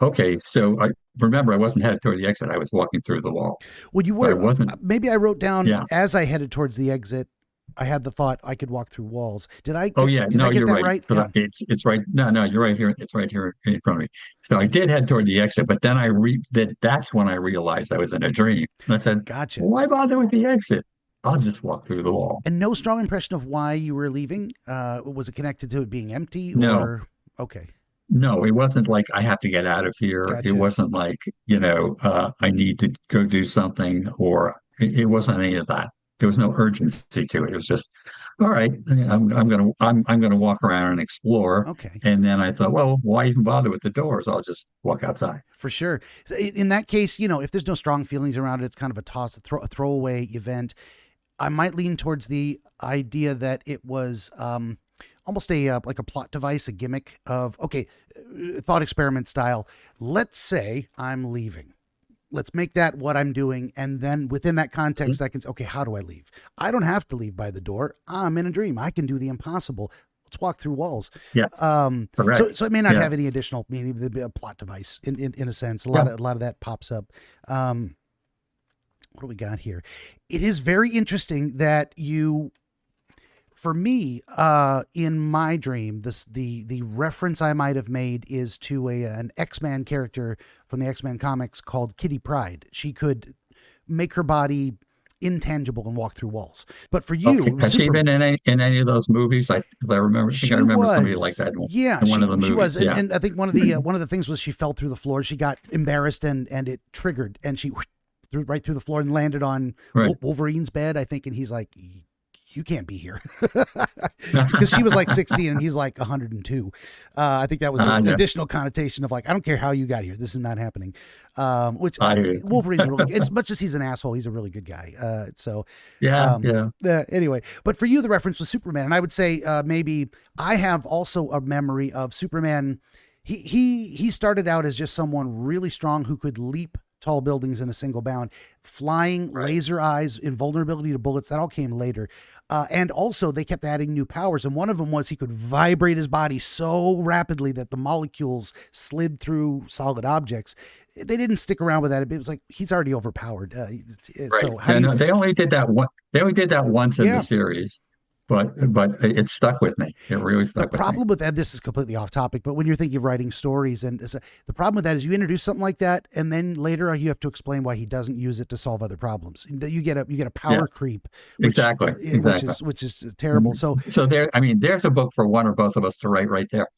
Okay. So I remember I wasn't headed toward the exit. I was walking through the wall. Well, you But I were. wasn't. Maybe I wrote down Yeah. as I headed towards the exit, I had the thought I could walk through walls. Did I? Oh yeah. Did No, I get you're that right. right? Yeah. It's right. No, you're right here. It's right here in front of me. So I did head toward the exit, but then that's when I realized I was in a dream. And I said, Gotcha. why bother with the exit? I'll just walk through the wall. And no strong impression of why you were leaving? Was it connected to it being empty? No. Or okay. No, it wasn't like I have to get out of here. Gotcha. It wasn't like, I need to go do something, or it wasn't any of that. There was no urgency to it. It was just, all right, I'm gonna walk around and explore. Okay. And then I thought, well, why even bother with the doors? I'll just walk outside. For sure. So in that case, if there's no strong feelings around it, it's kind of a throwaway event. I might lean towards the idea that it was almost like a plot device, a gimmick of, okay, thought experiment style. Let's say I'm leaving. Let's make that what I'm doing. And then within that context, I can say, okay, how do I leave? I don't have to leave by the door. I'm in a dream. I can do the impossible. Let's walk through walls. Yes. Correct. So it may not have Yes. any additional meaning, a plot device in a sense. A lot of that pops up. What do we got here? It is very interesting that for me, in my dream, the reference I might have made is to an X-Men character from the X-Men comics called Kitty Pryde. She could make her body intangible and walk through walls. But for you, Okay. Has she been in any of those movies? I remember somebody like that. Yeah, in one of the movies. She was, Yeah. and I think one of the things was she fell through the floor. She got embarrassed and it triggered, and she threw right through the floor and landed on Right. Wolverine's bed, I think. And he's like, you can't be here. Because she was like 16 and he's like 102. I think that was the additional connotation of like, I don't care how you got here. This is not happening. Which Wolverine's really, as much as he's an asshole, he's a really good guy. Anyway, but for you, the reference was Superman. And I would say maybe I have also a memory of Superman. He started out as just someone really strong who could leap tall buildings in a single bound, flying, laser eyes, invulnerability to bullets. That all came later. And also they kept adding new powers. And one of them was he could vibrate his body so rapidly that the molecules slid through solid objects. They didn't stick around with that. It was like, he's already overpowered. So they only did that one. They only did that once in the series. But it stuck with me. It really stuck with me. The problem with that, this is completely off topic, but when you're thinking of writing stories, and the problem with that is you introduce something like that, and then later you have to explain why he doesn't use it to solve other problems. You get a power creep, which is terrible. So there's a book for one or both of us to write right there.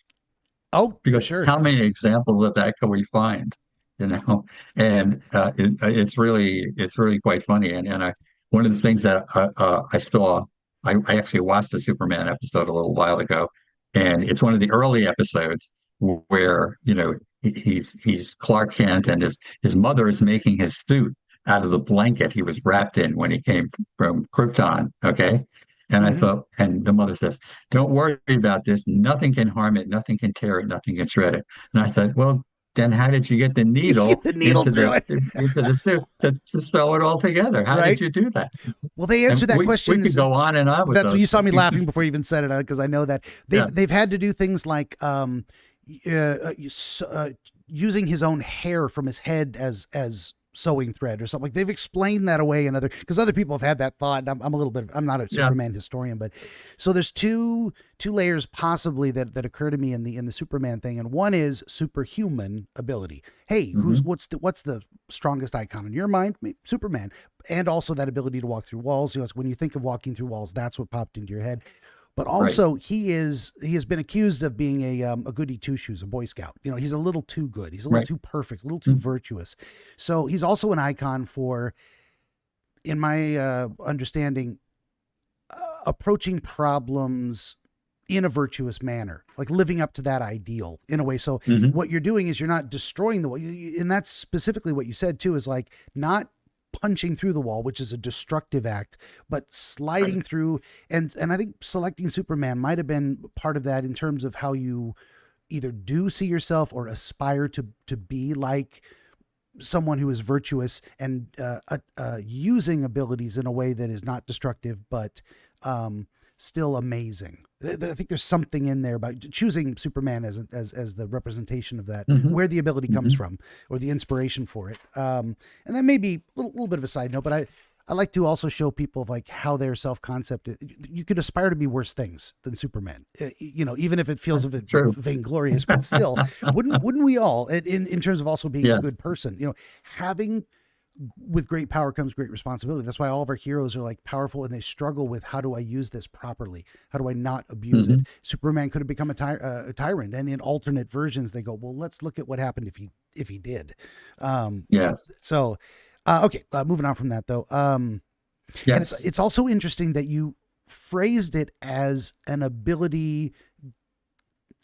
Oh, because sure. How many examples of that can we find? And it's really quite funny. And one of the things that I saw. I actually watched the Superman episode a little while ago, and it's one of the early episodes where he's Clark Kent, and his mother is making his suit out of the blanket he was wrapped in when he came from Krypton. Okay, and I thought, and the mother says, "Don't worry about this. Nothing can harm it. Nothing can tear it. Nothing can shred it." And I said, "Well, then how did you get the needle, into the suit to sew it all together? How did you do that?" Well, they answer that question. We could go on and on with that's what you saw me laughing before you even said it, because I know that they've had to do things like using his own hair from his head as sewing thread or something. Like they've explained that away because other people have had that thought. And I'm not a Superman historian, but so there's two layers possibly that occur to me in the Superman thing. And one is superhuman ability. Hey, what's the strongest icon in your mind? Superman. And also that ability to walk through walls. When you think of walking through walls, that's what popped into your head. But also he has been accused of being a goody two shoes, a Boy Scout. He's a little too good. He's a little too perfect, a little too virtuous. So he's also an icon for, in my understanding, approaching problems in a virtuous manner, like living up to that ideal in a way. So what you're doing is you're not destroying the wall. And that's specifically what you said too, is like not punching through the wall, which is a destructive act, but sliding through. And I think selecting Superman might have been part of that in terms of how you either do see yourself or aspire to be like someone who is virtuous and using abilities in a way that is not destructive, but still amazing. I think there's something in there about choosing Superman as the representation of that, where the ability comes from or the inspiration for it. And that may be a little bit of a side note, but I like to also show people of like how their self-concept, you could aspire to be worse things than Superman, even if it feels a bit vainglorious, but still wouldn't we all in terms of also being a good person, having with great power comes great responsibility. That's why all of our heroes are like powerful and they struggle with, how do I use this properly? How do I not abuse it? Superman could have become a tyrant, and in alternate versions, they go, well, let's look at what happened if he did. So, okay. Moving on from that though. And it's also interesting that you phrased it as an ability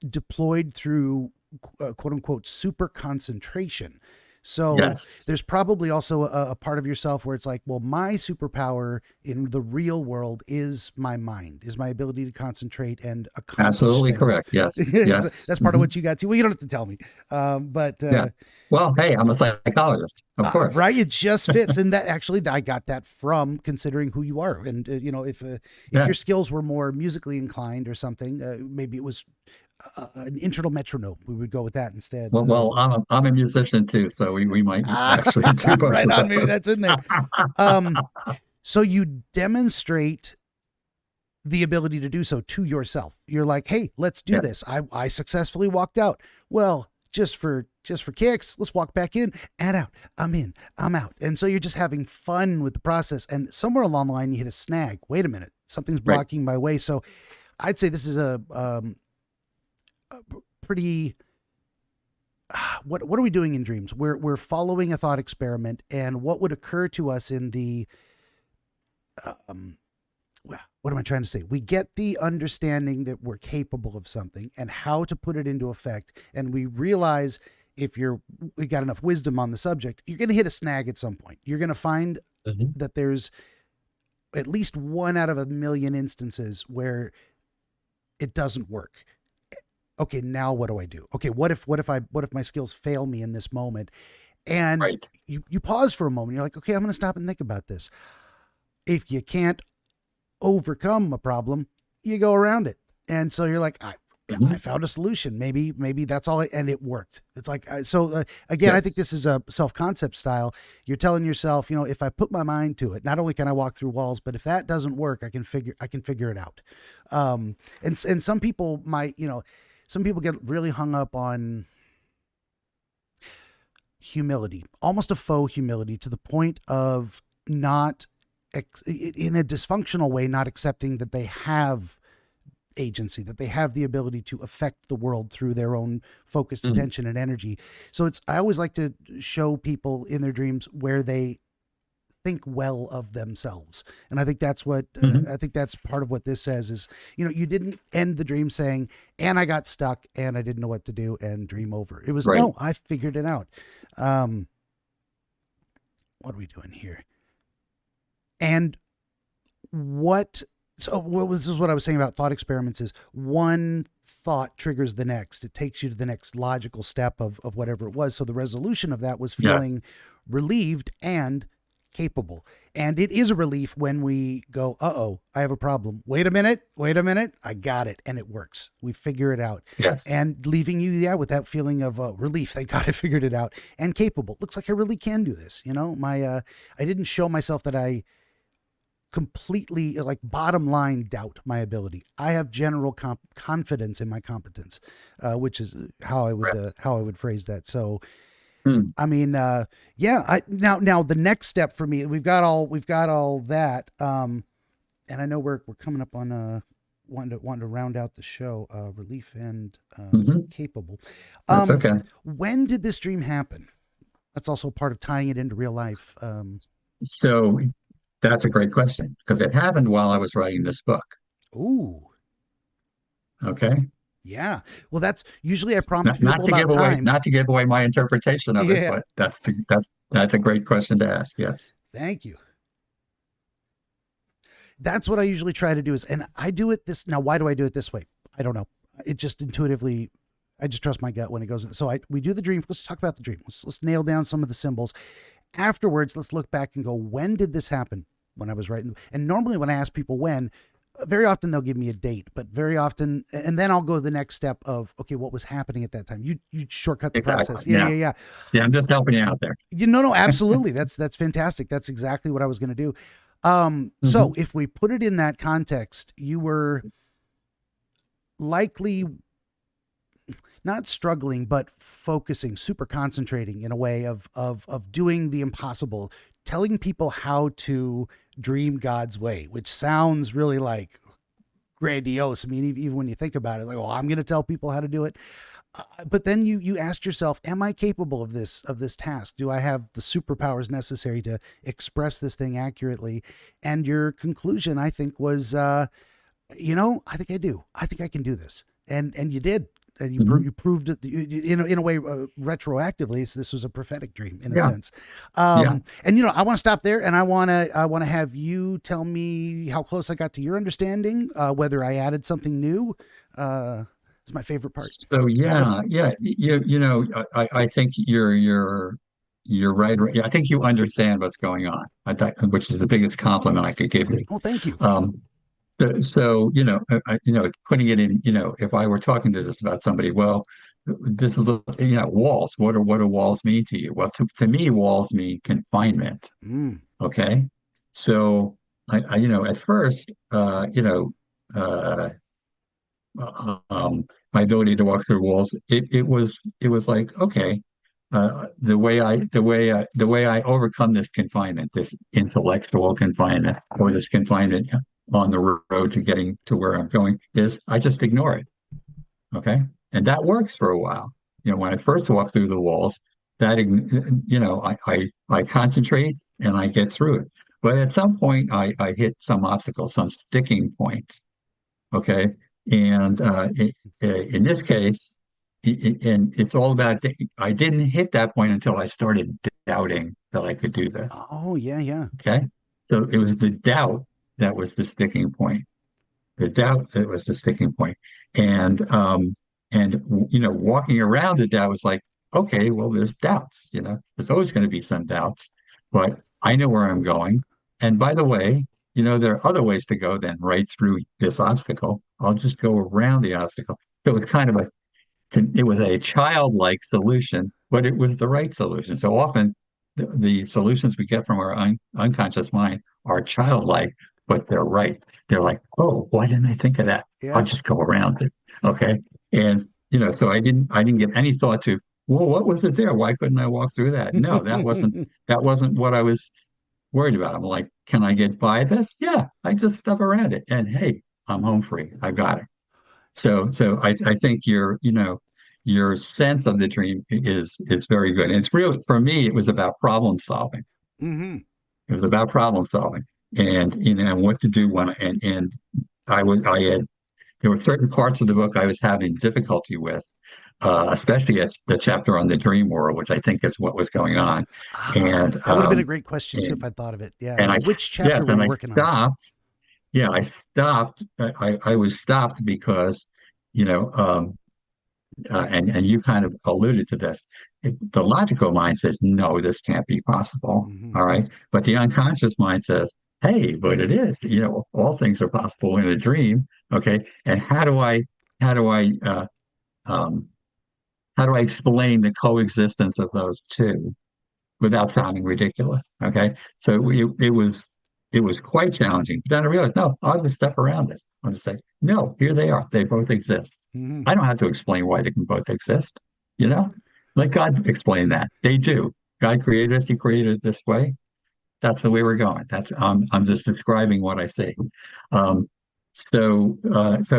deployed through quote unquote super concentration. So there's probably also a part of yourself where it's like, well, my superpower in the real world is my mind, is my ability to concentrate and accomplish Absolutely things. Correct. Yes. That's part of what you got to. Well, you don't have to tell me. Well, hey, I'm a psychologist, of course. Right. It just fits. And that actually, I got that from considering who you are. And, if your skills were more musically inclined or something, maybe it was an internal metronome. We would go with that instead. Well, I'm a musician too, so we might actually do both. Right on, maybe that's in there. So you demonstrate the ability to do so to yourself. You're like, hey, let's do this. I successfully walked out. Well, just for kicks, let's walk back in and out. I'm in, I'm out. And so you're just having fun with the process. And somewhere along the line, you hit a snag. Wait a minute, something's blocking my way. So I'd say this is a pretty, what are we doing in dreams? We're following a thought experiment, and what would occur to us in the what am I trying to say? We get the understanding that we're capable of something and how to put it into effect. And we realize if we got enough wisdom on the subject, you're going to hit a snag at some point. You're going to find that there's at least 1 out of 1,000,000 instances where it doesn't work. Okay, now what do I do? Okay, what if my skills fail me in this moment? And Right. you pause for a moment. You're like, okay, I'm going to stop and think about this. If you can't overcome a problem, you go around it. And so you're like, I found a solution. Maybe that's all. And it worked. It's like, again, I think this is a self-concept style. You're telling yourself, if I put my mind to it, not only can I walk through walls, but if that doesn't work, I can figure it out. And some people might, some people get really hung up on humility, almost a faux humility, to the point of not in a dysfunctional way, not accepting that they have agency, that they have the ability to affect the world through their own focused attention and energy. So I always like to show people in their dreams where they think well of themselves. And I think that's what, I think that's part of what this says is, you didn't end the dream saying, and I got stuck and I didn't know what to do and dream over. It was, no, I figured it out. What are we doing here? And this is what I was saying about thought experiments is one thought triggers the next. It takes you to the next logical step of whatever it was. So the resolution of that was feeling relieved and capable. And it is a relief when we go, I have a problem. Wait a minute. I got it. And it works. We figure it out. Yes. And leaving you, with that feeling of relief. Thank God I figured it out. And capable. Looks like I really can do this. I didn't show myself that I completely bottom line doubt my ability. I have general confidence in my competence, which is how I would phrase that. So, I mean, now the next step for me, we've got all that. And I know we're coming up on wanting to round out the show, relief and capable. That's okay. When did this dream happen? That's also part of tying it into real life. So that's a great question because it happened while I was writing this book. Ooh. Okay. Yeah. Well, that's usually I prompt not people to about give away, time. not to give away my interpretation of it, but that's a great question to ask. Yes. Thank you. That's what I usually try to do and I do it now. Why do I do it this way? I don't know. It just intuitively, I just trust my gut when it goes. So we do the dream. Let's talk about the dream. Let's nail down some of the symbols. Afterwards, let's look back and go, when did this happen? When I was writing. And normally when I ask people when, very often they'll give me a date, but very often, and then I'll go to the next step of, okay, what was happening at that time? You shortcut the process. Yeah. Yeah. I'm just helping you out there. No, absolutely. That's fantastic. That's exactly what I was going to do. So if we put it in that context, you were likely not struggling, but focusing, super concentrating in a way of doing the impossible, telling people how to dream God's way, which sounds really like grandiose. I mean, even when you think about it, I'm going to tell people how to do it. But then you asked yourself, am I capable of this task? Do I have the superpowers necessary to express this thing accurately? And your conclusion, I think, was, I think I do. I think I can do this. And you did. And you proved it in a way retroactively. So this was a prophetic dream in a sense. And I want to stop there, and I want to have you tell me how close I got to your understanding, whether I added something new. It's my favorite part. So I think you're right. I think you understand what's going on. Which is the biggest compliment I could give you. Well, thank you. So, putting it in, if I were talking to this about somebody, well, this is, walls. What do walls mean to you? Well, to me, walls mean confinement. Okay. So at first, my ability to walk through walls, it was like, okay, the way I overcome this confinement, this intellectual confinement or this confinement on the road to getting to where I'm going is I just ignore it. Okay. And that works for a while. When I first walk through the walls, that, I concentrate and I get through it. But at some point, I hit some obstacle, some sticking point. Okay. And in this case, and it's all about, I didn't hit that point until I started doubting that I could do this. Oh, yeah, yeah. Okay. So it was the doubt that was the sticking point. The doubt that was the sticking point. And walking around the doubt was like, okay, well, there's doubts, there's always going to be some doubts, but I know where I'm going. And by the way, there are other ways to go than right through this obstacle. I'll just go around the obstacle. So it was kind of it was a childlike solution, but it was the right solution. So often the solutions we get from our unconscious mind are childlike, but they're right. They're like, oh, why didn't I think of that? I'll Yeah. just go around it. Okay. And so I didn't give any thought to, well, what was it there? Why couldn't I walk through that? No, that wasn't what I was worried about. I'm like, can I get by this? Yeah, I just step around it. And hey, I'm home free. I got it. So I think your sense of the dream is very good. And it's really, for me, it was about problem solving. Hmm. It was about problem solving and what to do and I had there were certain parts of the book I was having difficulty with, especially at the chapter on the dream world, which I think is what was going on. And That would have been a great question too if I thought of it. Yeah. and I Which chapter yes, were and you I working on? stopped. Yeah, I stopped. I was stopped because, you know, and you kind of alluded to this. The logical mind says, no, this can't be possible. Hmm. All right. But the unconscious mind says, hey, but it is. All things are possible in a dream. Okay. And how do I, um, how do I explain the coexistence of those two without sounding ridiculous? Okay. So it was quite challenging. But then I realized, no, I'll just step around this. I'll just say, no, here they are. They both exist. Hmm. I don't have to explain why they can both exist. You know, Let God explain that. They do. God created us. He created it this way. That's the way we're going. I'm just describing what I see. Um, so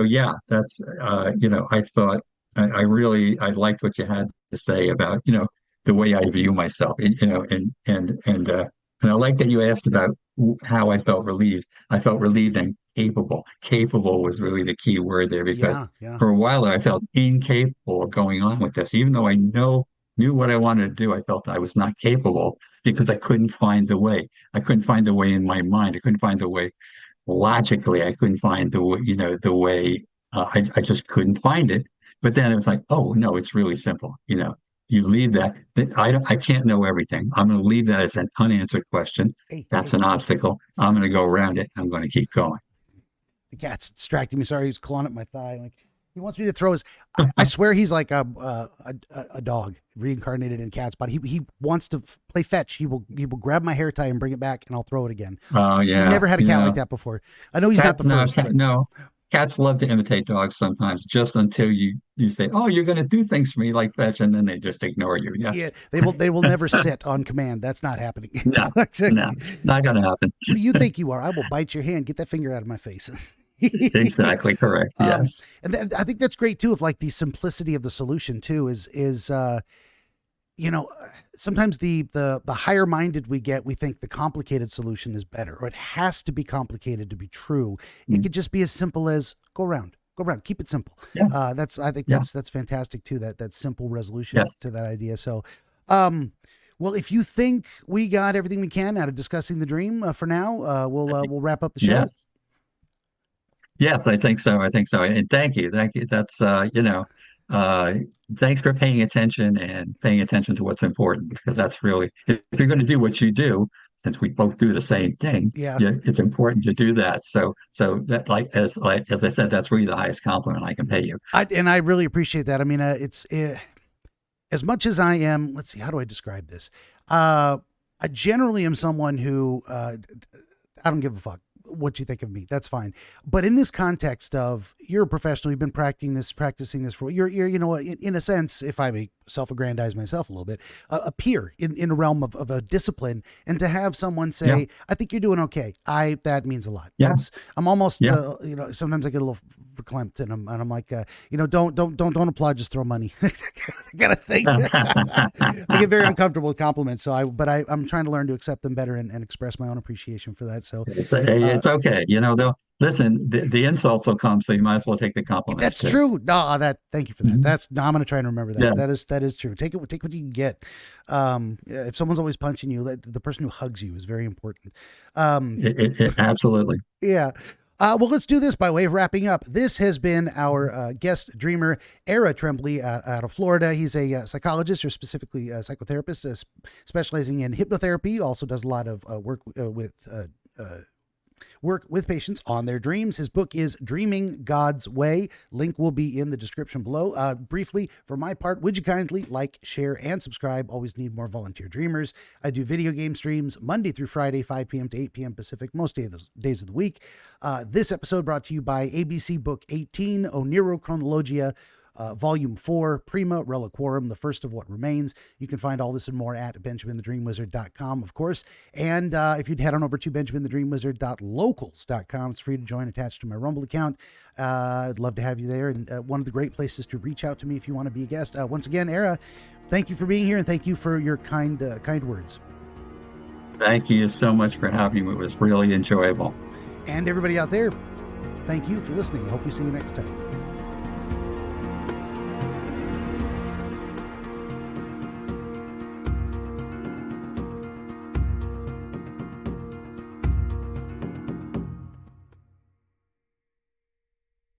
yeah, that's I thought I liked what you had to say about the way I view myself. And I like that you asked about how I felt relieved. I felt relieved and capable. Capable was really the key word there because Yeah. Yeah. for a while I felt incapable of going on with this, even though I knew what I wanted to do. I felt I was not capable because I couldn't find the way. I couldn't find the way in my mind. I couldn't find the way logically. I couldn't find the way, the way. I just couldn't find it. But then it was like, oh no, it's really simple. You leave that. I can't know everything. I'm going to leave that as an unanswered question. Hey, That's hey, an obstacle. I'm going to go around it. I'm going to keep going. the cat's distracting me. Sorry, he's clawing at my thigh. Like he wants me to throw his. I swear he's like a dog reincarnated in cat's body. He wants to play fetch. He will grab my hair tie and bring it back, and I'll throw it again. Oh yeah. Never had a cat like that before. I know he's not the first. But... No. Cats love to imitate dogs sometimes, just until you say, "Oh, you're going to do things for me like fetch," and then they just ignore you. Yeah, yeah, they will never sit on command. That's not happening. No, it's not going to happen. Who do you think you are? I will bite your hand. Get that finger out of my face. Exactly correct. Yes, and I think that's great too. Of like the simplicity of the solution too is sometimes the higher minded we get, we think the complicated solution is better, or it has to be complicated to be true. It could just be as simple as go around, keep it simple. Yeah. I think that's fantastic too. That simple resolution Yes. to that idea. So, well, if you think we got everything we can out of discussing the dream for now, we'll wrap up the show. Yes. Yes, I think so. And thank you. That's thanks for paying attention and paying attention to what's important, because that's really, if you're going to do what you do, since we both do the same thing, Yeah. it's important to do that. So that, as I said, that's really the highest compliment I can pay you. I really appreciate that. I mean, it's as much as I am. Let's see, how do I describe this? I generally am someone who I don't give a fuck what you think of me. That's fine. But in this context of you're a professional, you've been practicing this for you're in a sense, if I may self-aggrandize myself a little bit, a peer in a realm of a discipline, and to have someone say, I think you're doing okay. That means a lot. Yeah. I'm almost, Yeah. sometimes I get a little verklempt, and I'm like, don't applaud, just throw money. Kind of thing. I get very uncomfortable with compliments, so I'm trying to learn to accept them better and express my own appreciation for that. So It's okay. They'll listen. The insults will come, so you might as well take the compliments. That's too. true. No, thank you for that. Mhm. I'm going to try and remember that. Yes. That is true. Take what you can get. If someone's always punching you, the person who hugs you is very important. Absolutely. Yeah. Well, let's do this by way of wrapping up. This has been our guest dreamer, Era Tremblay, out of Florida. He's a psychologist, or specifically a psychotherapist, specializing in hypnotherapy. Also does a lot of work with patients on their dreams. His book is Dreaming God's Way. Link will be in the description below. Briefly, for my part, would you kindly like, share, and subscribe? Always need more volunteer dreamers. I do video game streams Monday through Friday, 5 p.m. to 8 p.m. Pacific, most days of the week. This episode brought to you by ABC Book 18, Oneirochronologia, Volume 4, Prima Reliquarum, The First of What Remains. You can find all this and more at BenjaminTheDreamWizard.com, of course. And if you'd head on over to BenjaminTheDreamWizard.locals.com, it's free to join, attached to my Rumble account. I'd love to have you there. And one of the great places to reach out to me if you want to be a guest. Once again, Era, thank you for being here, and thank you for your kind words. Thank you so much for having me. It was really enjoyable. And everybody out there, thank you for listening. I hope we see you next time.